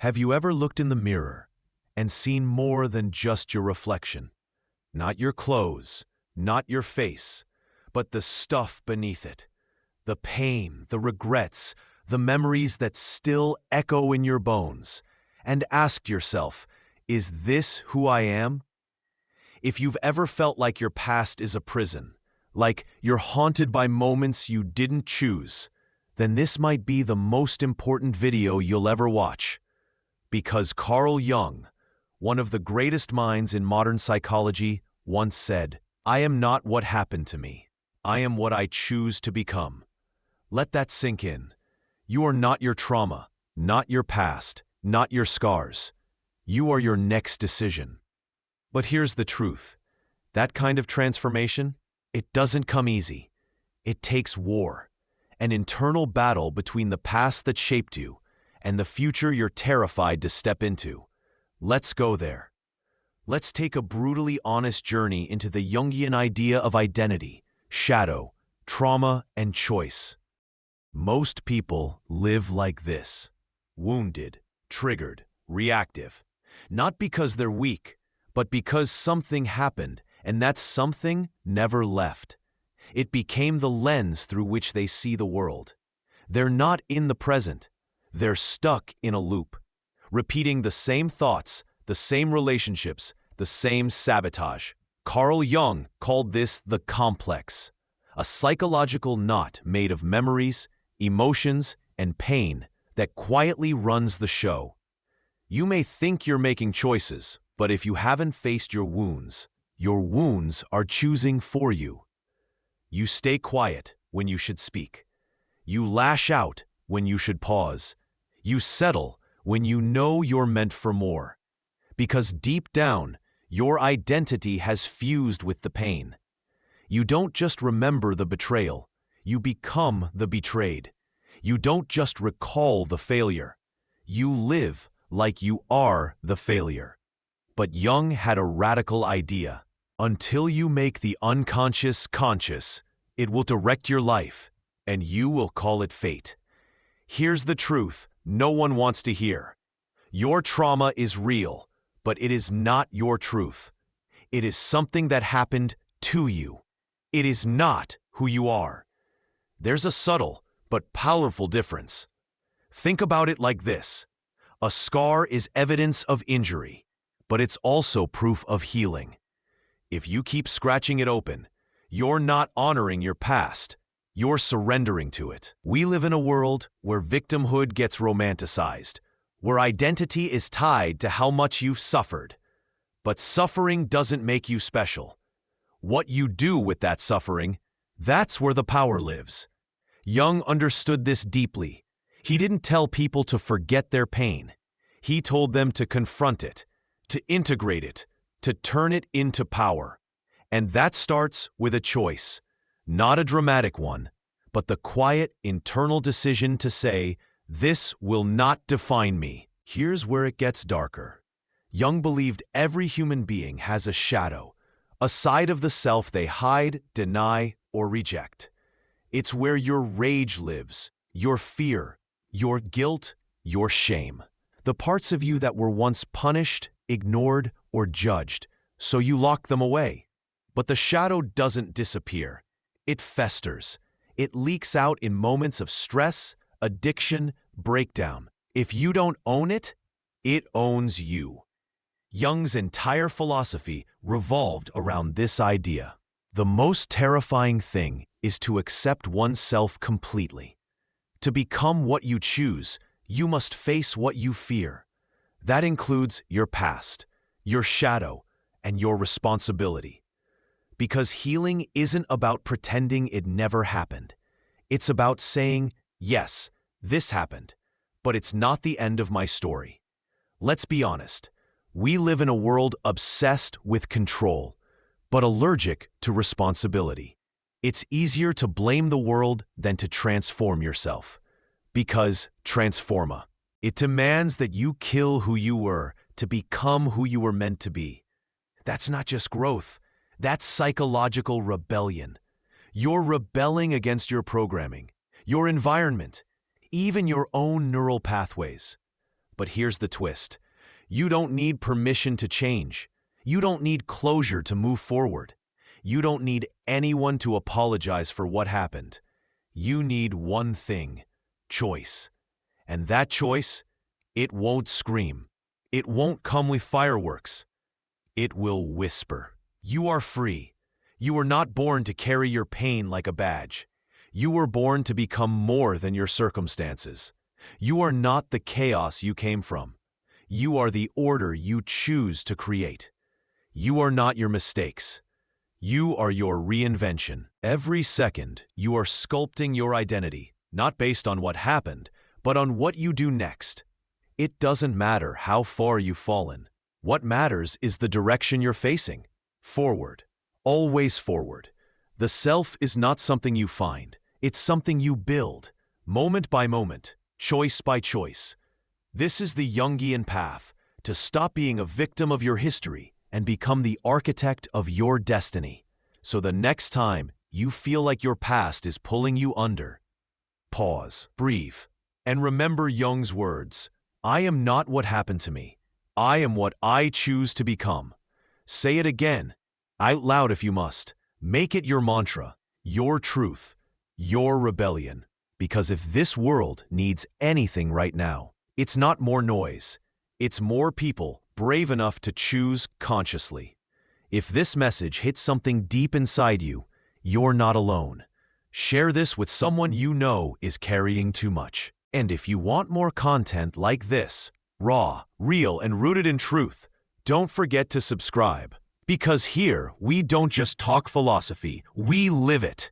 Have you ever looked in the mirror and seen more than just your reflection? Not your clothes, not your face, but the stuff beneath it. The pain, the regrets, the memories that still echo in your bones. And ask yourself, is this who I am? If you've ever felt like your past is a prison, like you're haunted by moments you didn't choose, then this might be the most important video you'll ever watch. Because Carl Jung, one of the greatest minds in modern psychology, once said, "I am not what happened to me. I am what I choose to become." Let that sink in. You are not your trauma, not your past, not your scars. You are your next decision. But here's the truth. That kind of transformation, it doesn't come easy. It takes war, an internal battle between the past that shaped you and the future you're terrified to step into. Let's go there. Let's take a brutally honest journey into the Jungian idea of identity, shadow, trauma, and choice. Most people live like this: wounded, triggered, reactive. Not because they're weak, but because something happened, and that something never left. It became the lens through which they see the world. They're not in the present. They're stuck in a loop, repeating the same thoughts, the same relationships, the same sabotage. Carl Jung called this the complex, a psychological knot made of memories, emotions, and pain that quietly runs the show. You may think you're making choices, but if you haven't faced your wounds are choosing for you. You stay quiet when you should speak. You lash out when you should pause. You settle when you know you're meant for more. Because deep down, your identity has fused with the pain. You don't just remember the betrayal, you become the betrayed. You don't just recall the failure, you live like you are the failure. But Jung had a radical idea. Until you make the unconscious conscious, it will direct your life, and you will call it fate. Here's the truth no one wants to hear. Your trauma is real, but it is not your truth. It is something that happened to you. It is not who you are. There's a subtle but powerful difference. Think about it like this. A scar is evidence of injury, but it's also proof of healing. If you keep scratching it open, you're not honoring your past. You're surrendering to it. We live in a world where victimhood gets romanticized, where identity is tied to how much you've suffered. But suffering doesn't make you special. What you do with that suffering, that's where the power lives. Jung understood this deeply. He didn't tell people to forget their pain. He told them to confront it, to integrate it, to turn it into power. And that starts with a choice, not a dramatic one, but the quiet internal decision to say, "This will not define me." Here's where it gets darker. Jung believed every human being has a shadow, a side of the self they hide, deny, or reject. It's where your rage lives, your fear, your guilt, your shame. The parts of you that were once punished, ignored, or judged, so you lock them away. But the shadow doesn't disappear. It festers. It leaks out in moments of stress, addiction, breakdown. If you don't own it, it owns you. Jung's entire philosophy revolved around this idea. The most terrifying thing is to accept oneself completely. To become what you choose, you must face what you fear. That includes your past, your shadow, and your responsibility. Because healing isn't about pretending it never happened. It's about saying, yes, this happened, but it's not the end of my story. Let's be honest. We live in a world obsessed with control, but allergic to responsibility. It's easier to blame the world than to transform yourself. Because transforma. It demands that you kill who you were to become who you were meant to be. That's not just growth. That's psychological rebellion. You're rebelling against your programming, your environment, even your own neural pathways. But here's the twist. You don't need permission to change. You don't need closure to move forward. You don't need anyone to apologize for what happened. You need one thing: choice. And that choice, it won't scream. It won't come with fireworks. It will whisper. You are free. You were not born to carry your pain like a badge. You were born to become more than your circumstances. You are not the chaos you came from. You are the order you choose to create. You are not your mistakes. You are your reinvention. Every second, you are sculpting your identity, not based on what happened, but on what you do next. It doesn't matter how far you've fallen. What matters is the direction you're facing. Forward. Always forward. The self is not something you find. It's something you build, moment by moment, choice by choice. This is the Jungian path, to stop being a victim of your history and become the architect of your destiny. So the next time you feel like your past is pulling you under, pause, breathe, and remember Jung's words: I am not what happened to me. I am what I choose to become. Say it again, out loud if you must. Make it your mantra, your truth, your rebellion. Because if this world needs anything right now, it's not more noise. It's more people brave enough to choose consciously. If this message hits something deep inside you, you're not alone. Share this with someone you know is carrying too much. And if you want more content like this, raw, real, and rooted in truth, don't forget to subscribe. Because here, we don't just talk philosophy, we live it.